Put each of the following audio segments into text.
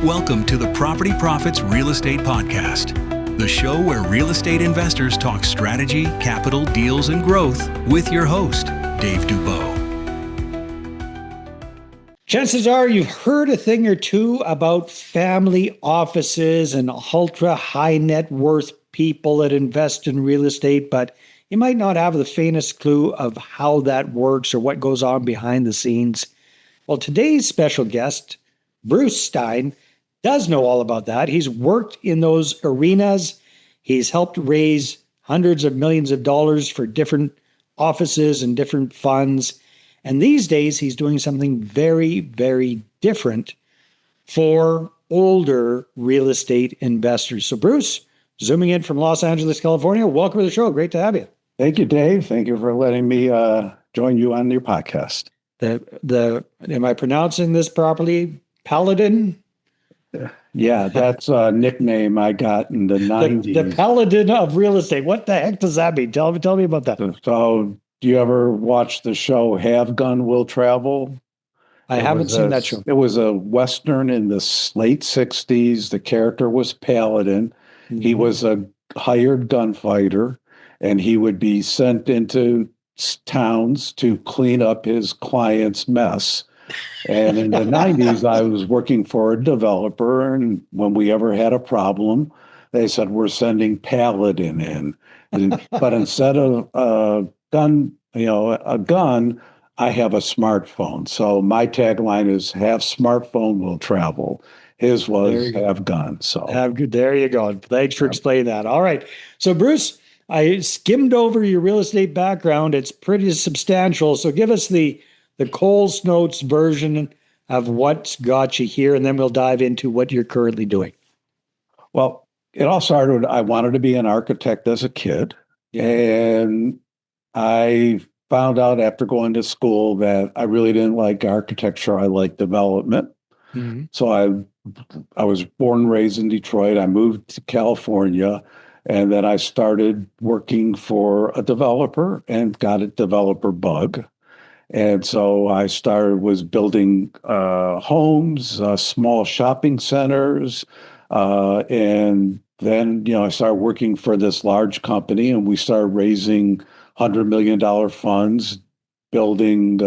Welcome to the Property Profits Real Estate Podcast, the show where real estate investors talk strategy, capital, deals, and growth with your host, Dave Dubeau. Chances are you've heard a thing or two about family offices and ultra high net worth people that invest in real estate, but you might not have the faintest clue of how that works or what goes on behind the scenes. Well, today's special guest, Bruce Stein, does know all about that. He's worked in those arenas. He's helped raise hundreds of millions of dollars for different offices and different funds. And these days, he's doing something very, very different for older real estate investors. So, Bruce, zooming in from Los Angeles, California, welcome to the show. Great to have you. Thank you, Dave. Thank you for letting me join you on your podcast. Am I pronouncing this properly? Paladin? Yeah, that's a nickname I got in the 90s. The Paladin of real estate. What the heck does that mean? Tell me about that. So, do you ever watch the show Have Gun Will Travel? I haven't seen that show. It was a Western in the late 60s. The character was Paladin. Mm-hmm. He was a hired gunfighter, and he would be sent into towns to clean up his client's mess. And in the 90s, I was working for a developer, and when we ever had a problem, they said, we're sending Paladin in. But instead of a gun, I have a smartphone. So my tagline is have smartphone will travel. His was have gun. So there you go. Thanks for explaining that. All right. So Bruce, I skimmed over your real estate background. It's pretty substantial. So give us the Coles Notes version of what's got you here, and then we'll dive into what you're currently doing. Well, it all started, I wanted to be an architect as a kid. Yeah. And I found out after going to school that I really didn't like architecture. I liked development. Mm-hmm. So I was born and raised in Detroit. I moved to California, and then I started working for a developer and got a developer bug. And so I was building homes, small shopping centers, and then, I started working for this large company, and we started raising $100 million funds, building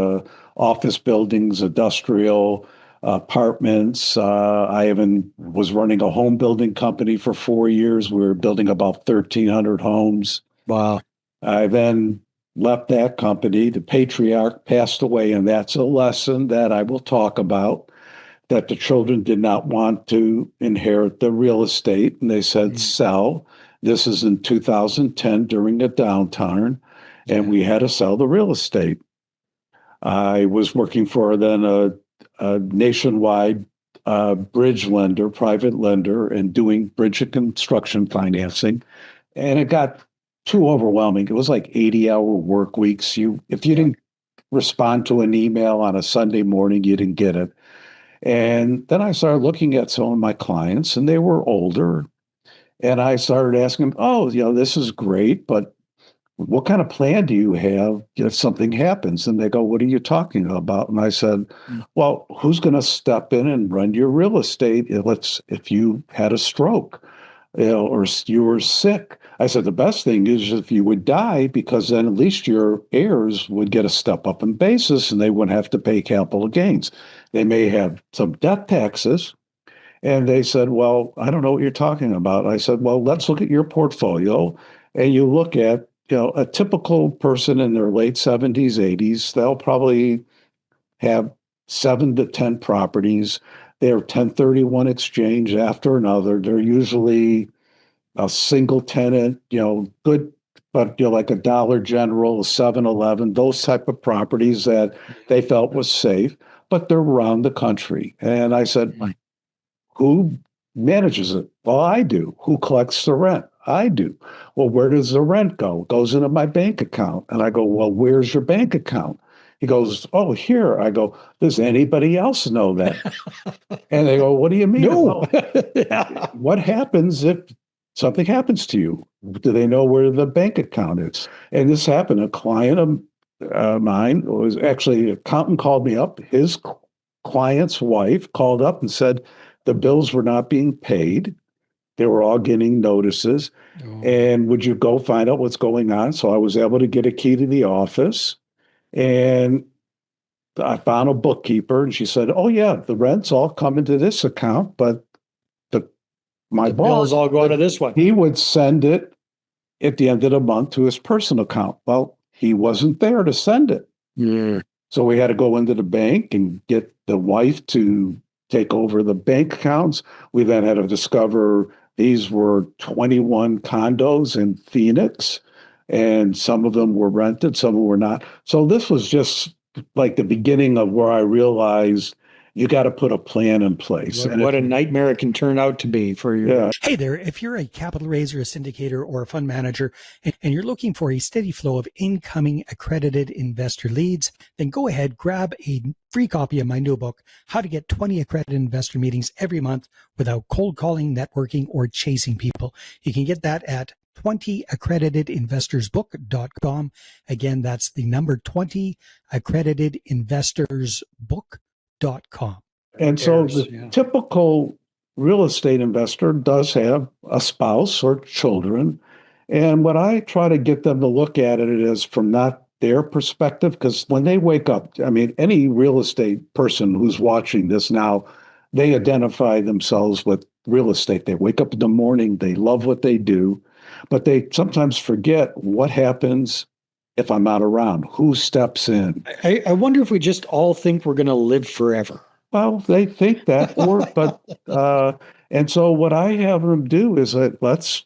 office buildings, industrial apartments. I even was running a home building company for 4 years. We were building about 1,300 homes. Wow. I then left that company. The patriarch passed away, and that's a lesson that I will talk about, that the children did not want to inherit the real estate, and they said, sell. This is in 2010 during the downturn, and we had to sell the real estate. I was working for then a nationwide bridge lender, private lender, and doing bridge and construction financing, and it got too overwhelming. It was like 80-hour work weeks. If you didn't respond to an email on a Sunday morning, you didn't get it. And then I started looking at some of my clients, and they were older. And I started asking them, this is great, but what kind of plan do you have if something happens? And they go, what are you talking about? And I said, well, who's going to step in and run your real estate if you had a stroke, or you were sick? I said, the best thing is if you would die, because then at least your heirs would get a step up in basis and they wouldn't have to pay capital gains. They may have some death taxes. And they said, well, I don't know what you're talking about. I said, well, let's look at your portfolio. And you look at, a typical person in their late 70s, 80s, they'll probably have 7 to 10 properties. They're 1031 exchange after another. They're usually a single tenant, good, but like a Dollar General, a 7-Eleven, those type of properties that they felt was safe, but they're around the country. And I said, who manages it? Well, I do. Who collects the rent? I do. Well, where does the rent go? It goes into my bank account. And I go, well, where's your bank account? He goes, oh, here. I go, does anybody else know that? And they go, what do you mean? No. Well, what happens if something happens to you? Do they know where the bank account is? And this happened. A client of mine was actually, an accountant called me up. His client's wife called up and said, the bills were not being paid. They were all getting notices. Oh. And would you go find out what's going on? So I was able to get a key to the office, and I found a bookkeeper, and she said, "Oh yeah, the rent's all come into this account, but my boss, bills all go to this one." He would send it at the end of the month to his personal account. Well, he wasn't there to send it. Yeah. So we had to go into the bank and get the wife to take over the bank accounts. We then had to discover these were 21 condos in Phoenix, and some of them were rented, some were not. So this was just like the beginning of where I realized you got to put a plan in place. What a nightmare it can turn out to be for you. Yeah. Hey there, if you're a capital raiser, a syndicator, or a fund manager, and you're looking for a steady flow of incoming accredited investor leads, then go ahead, grab a free copy of my new book, How to Get 20 Accredited Investor Meetings Every Month Without Cold Calling, Networking, or Chasing People. You can get that at 20accreditedinvestorsbook.com. Again, that's the number 20accreditedinvestorsbook.com. And so the typical real estate investor does have a spouse or children. And what I try to get them to look at it is from not their perspective, because when they wake up, I mean, any real estate person who's watching this now, they identify themselves with real estate. They wake up in the morning, they love what they do, but they sometimes forget what happens if I'm not around, who steps in. I wonder if we just all think we're going to live forever. Well, they think that, and so what I have them do is that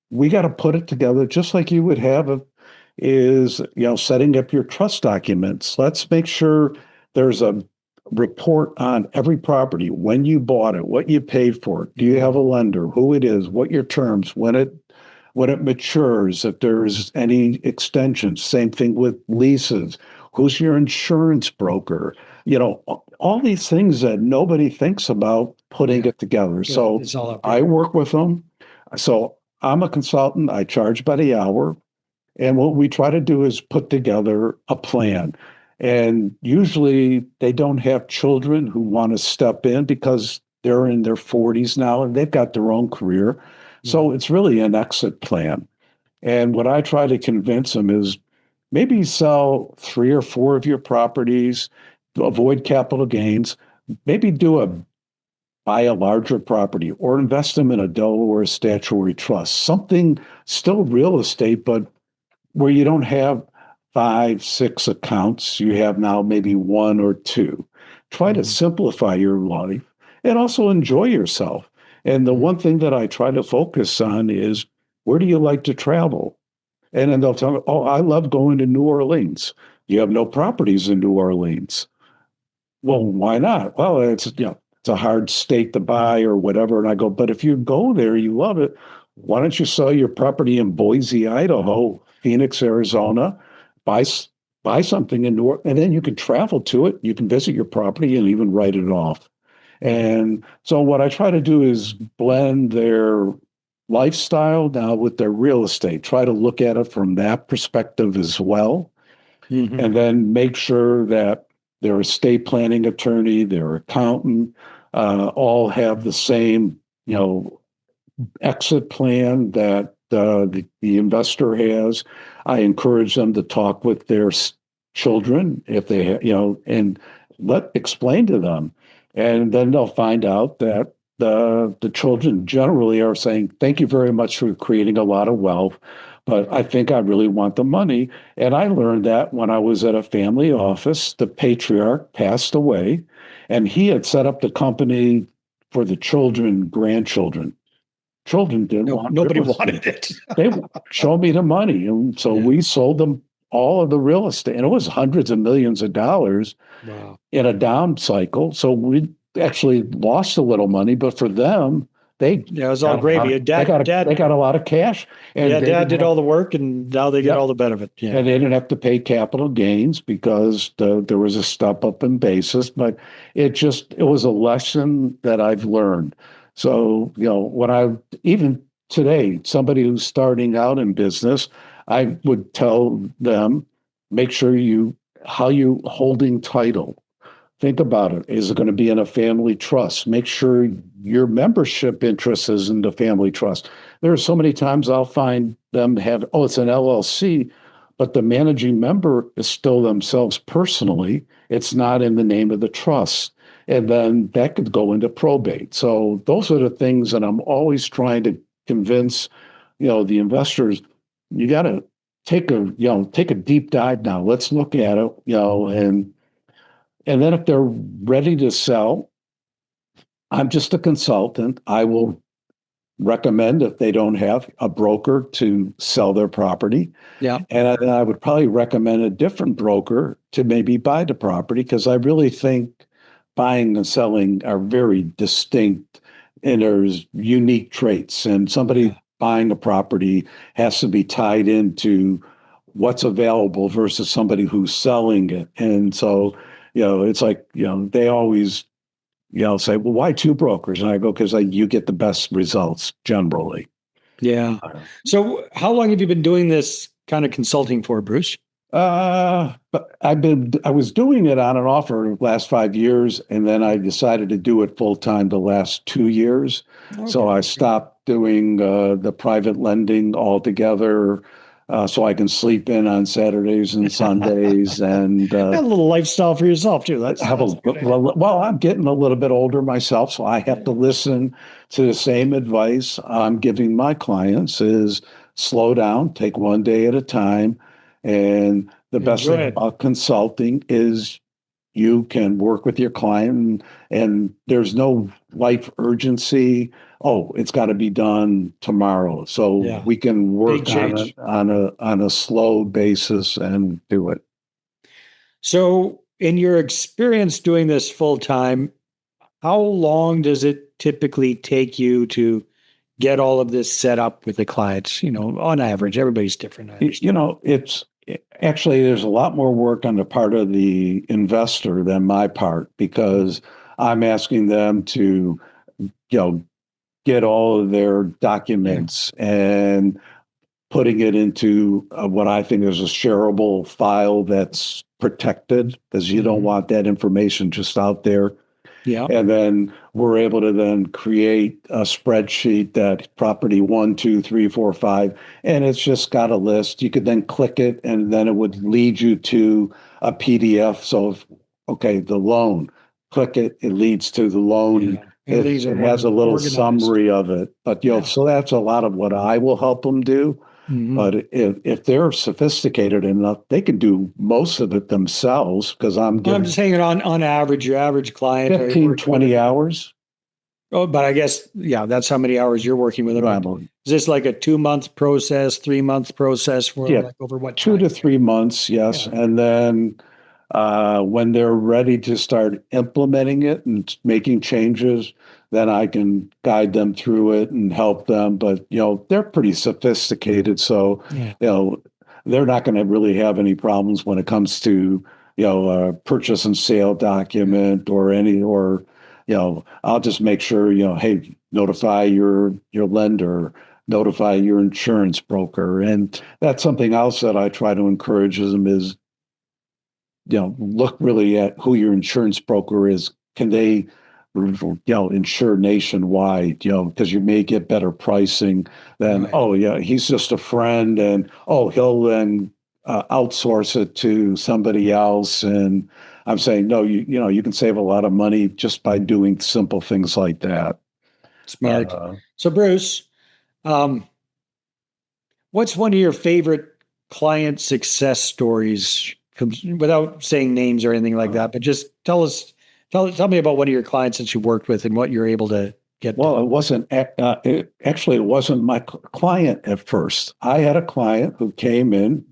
we got to put it together just like you would have setting up your trust documents. Let's make sure there's a report on every property, when you bought it, what you paid for it, do you have a lender, who it is, what your terms, when it matures, if there's any extensions. Same thing with leases. Who's your insurance broker? All these things that nobody thinks about putting it together. So I work with them. So I'm a consultant. I charge by the hour. And what we try to do is put together a plan. And usually they don't have children who want to step in because they're in their 40s now and they've got their own career. So it's really an exit plan. And what I try to convince them is maybe sell 3 or 4 of your properties to avoid capital gains, maybe buy a larger property or invest them in a Delaware statutory trust, something still real estate, but where you don't have 5, 6 accounts, you have now maybe 1 or 2. Try to simplify your life and also enjoy yourself. And the one thing that I try to focus on is, where do you like to travel? And then they'll tell me, oh, I love going to New Orleans. You have no properties in New Orleans. Well, why not? Well, it's a hard state to buy or whatever. And I go, but if you go there, you love it. Why don't you sell your property in Boise, Idaho, Phoenix, Arizona, buy something in New Orleans, and then you can travel to it. You can visit your property and even write it off. And so what I try to do is blend their lifestyle now with their real estate, try to look at it from that perspective as well. Mm-hmm. And then make sure that their estate planning attorney, their accountant, all have the same, exit plan that the investor has. I encourage them to talk with their children if they, and explain to them. And then they'll find out that the children generally are saying, thank you very much for creating a lot of wealth, but I think I really want the money. And I learned that when I was at a family office. The patriarch passed away, and he had set up the company for the grandchildren. Children didn't want it. Nobody wanted it. They showed me the money. And so we sold them all of the real estate, and it was hundreds of millions of dollars in a down cycle. So we actually lost a little money, but for them, it was all gravy. They got a lot of cash. And Dad did all the work, and now they get all the benefit. Yeah. And they didn't have to pay capital gains because there was a step up in basis. But it was a lesson that I've learned. So, even today, somebody who's starting out in business, I would tell them, make sure how you holding title. Think about it. Is it going to be in a family trust? Make sure your membership interest is in the family trust. There are so many times I'll find them have, oh, it's an LLC, but the managing member is still themselves personally. It's not in the name of the trust. And then that could go into probate. So those are the things that I'm always trying to convince, the investors, you got to take a deep dive now. Let's look at it, and then if they're ready to sell, I'm just a consultant. I will recommend if they don't have a broker to sell their property. Yeah. And I would probably recommend a different broker to maybe buy the property, because I really think buying and selling are very distinct and there's unique traits. And somebody buying a property has to be tied into what's available versus somebody who's selling it. And so, it's like, they always, say, well, why two brokers? And I go, because you get the best results generally. Yeah. So how long have you been doing this kind of consulting for, Bruce? But I was doing it on and off for the last 5 years, and then I decided to do it full time the last 2 years. Okay. So I stopped doing the private lending altogether, so I can sleep in on Saturdays and Sundays, and a little lifestyle for yourself too. Well, I'm getting a little bit older myself, so I have to listen to the same advice I'm giving my clients: is slow down, take one day at a time. And the best thing about consulting is you can work with your client, and there's no life urgency. Oh, it's got to be done tomorrow. So we can work on a slow basis and do it. So in your experience doing this full time, how long does it typically take you to get all of this set up with the clients? On average, everybody's different. It's actually, there's a lot more work on the part of the investor than my part, because I'm asking them to, get all of their documents and putting it into what I think is a shareable file that's protected, because you don't want that information just out there. Yeah. And then we're able to then create a spreadsheet that property 1, 2, 3, 4, 5, and it's just got a list. You could then click it, and then it would lead you to a PDF. So, the loan, click it, it leads to the loan. Yeah. It has a little organized summary of it. But, so that's a lot of what I will help them do. Mm-hmm. But if they're sophisticated enough, they can do most of it themselves, because I'm just hanging on average, your average client. 15, 20 hours. Oh, but I guess, that's how many hours you're working with them. Right. Is this like a 2-month process, 3-month process for like over what time? 2 to 3 months, yes. Yeah. And then when they're ready to start implementing it and making changes, then I can guide them through it and help them. But, they're pretty sophisticated. So, they're not going to really have any problems when it comes to, a purchase and sale document I'll just make sure, hey, notify your lender, notify your insurance broker. And that's something else that I try to encourage them is, look really at who your insurance broker is. Can they, insure nationwide, because you may get better pricing than, he's just a friend, and, he'll then outsource it to somebody else. And I'm saying, no, you can save a lot of money just by doing simple things like that. Smart. So Bruce, what's one of your favorite client success stories, without saying names or anything like that, but just tell me about one of your clients that you worked with and what you're able to get. Well, it wasn't my client at first. I had a client who came in.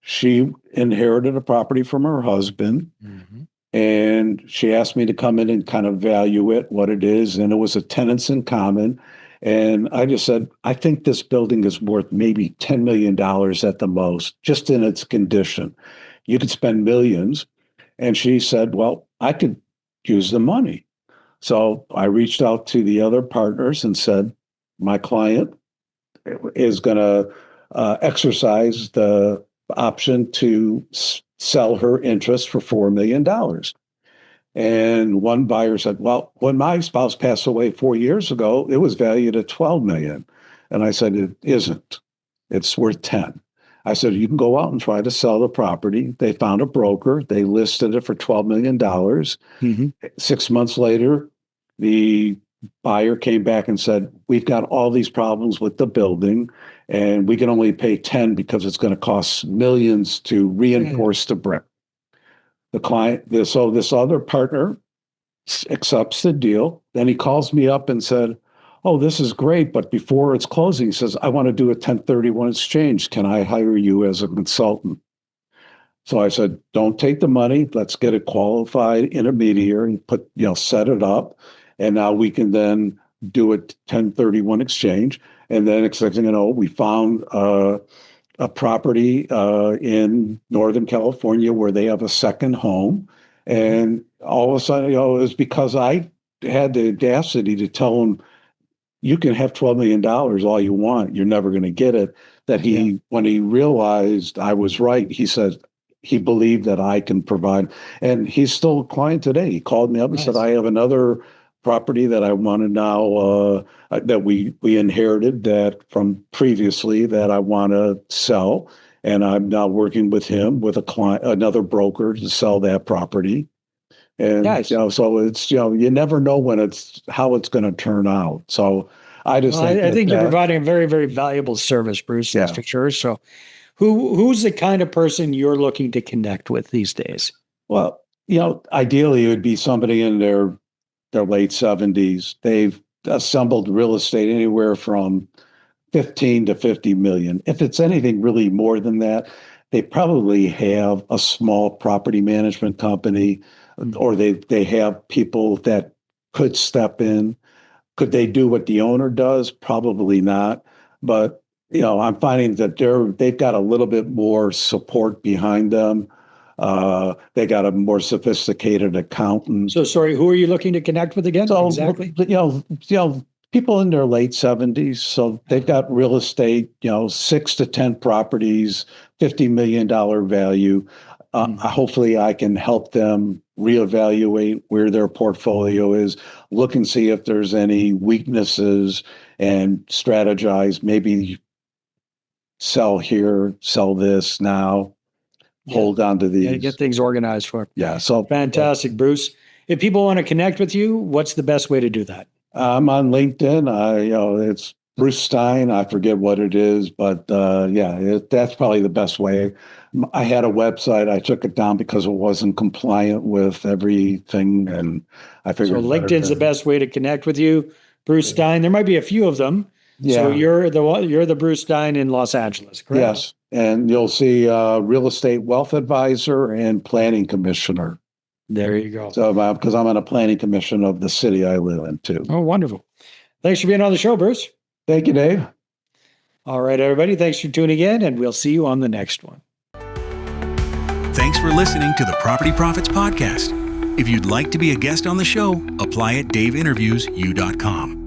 She inherited a property from her husband, and she asked me to come in and kind of value it, what it is. And it was a tenants in common. And I just said, I think this building is worth maybe $10 million at the most, just in its condition. You could spend millions. And she said, well, I could use the money. So I reached out to the other partners and said, my client is going to exercise the option to sell her interest for $4 million. And one buyer said, well, when my spouse passed away 4 years ago, it was valued at 12 million. And I said, it isn't. It's worth 10. I said, you can go out and try to sell the property. They found a broker. They listed it for $12 million. Mm-hmm. 6 months later, the buyer came back and said, we've got all these problems with the building, and we can only pay 10 because it's going to cost millions to reinforce the brick. The client, so this other partner accepts the deal. Then he calls me up and said, oh, this is great, but before it's closing, he says, I want to do a 1031 exchange. Can I hire you as a consultant? So I said, don't take the money. Let's get a qualified intermediary and set it up. And now we can then do a 1031 exchange. And then, we found a property in Northern California where they have a second home. And all of a sudden, it was because I had the audacity to tell him, you can have $12 million all you want. You're never going to get it. That when he realized I was right, he said he believed that I can provide. And he's still a client today. He called me up and said, I have another property that I want to now, that we inherited that from previously that I want to sell. And I'm now working with him, with a client, another broker, to sell that property. And so it's you never know how it's going to turn out. So I just I think you're providing a very, very valuable service, Bruce. That's for sure. So who's the kind of person you're looking to connect with these days? Well, ideally it would be somebody in their late 70s. They've assembled real estate anywhere from 15 to 50 million. If it's anything really more than that, they probably have a small property management company, or they have people that could step in. Could they do what the owner does? Probably not. But I'm finding that they've got a little bit more support behind them. They got a more sophisticated accountant. So sorry, who are you looking to connect with again? So, exactly. People in their late 70s. So they've got real estate, 6 to 10 properties, $50 million value. Hopefully I can help them reevaluate where their portfolio is, look and see if there's any weaknesses, and strategize, maybe sell here, sell this now, hold on to these. Get things organized for them. Yeah. So fantastic, Bruce. If people want to connect with you, what's the best way to do that? I'm on LinkedIn. It's Bruce Stein. I forget what it is, but that's probably the best way. I had a website. I took it down because it wasn't compliant with everything, and I figured. So LinkedIn's the best way to connect with you, Bruce Stein. There might be a few of them. Yeah. So you're the Bruce Stein in Los Angeles, correct? Yes, and you'll see real estate wealth advisor and planning commissioner. There you go. So because I'm on a planning commission of the city I live in too. Oh, wonderful. Thanks for being on the show, Bruce. Thank you, Dave. All right, everybody. Thanks for tuning in, and we'll see you on the next one. Thanks for listening to the Property Profits Podcast. If you'd like to be a guest on the show, apply at daveinterviews.com.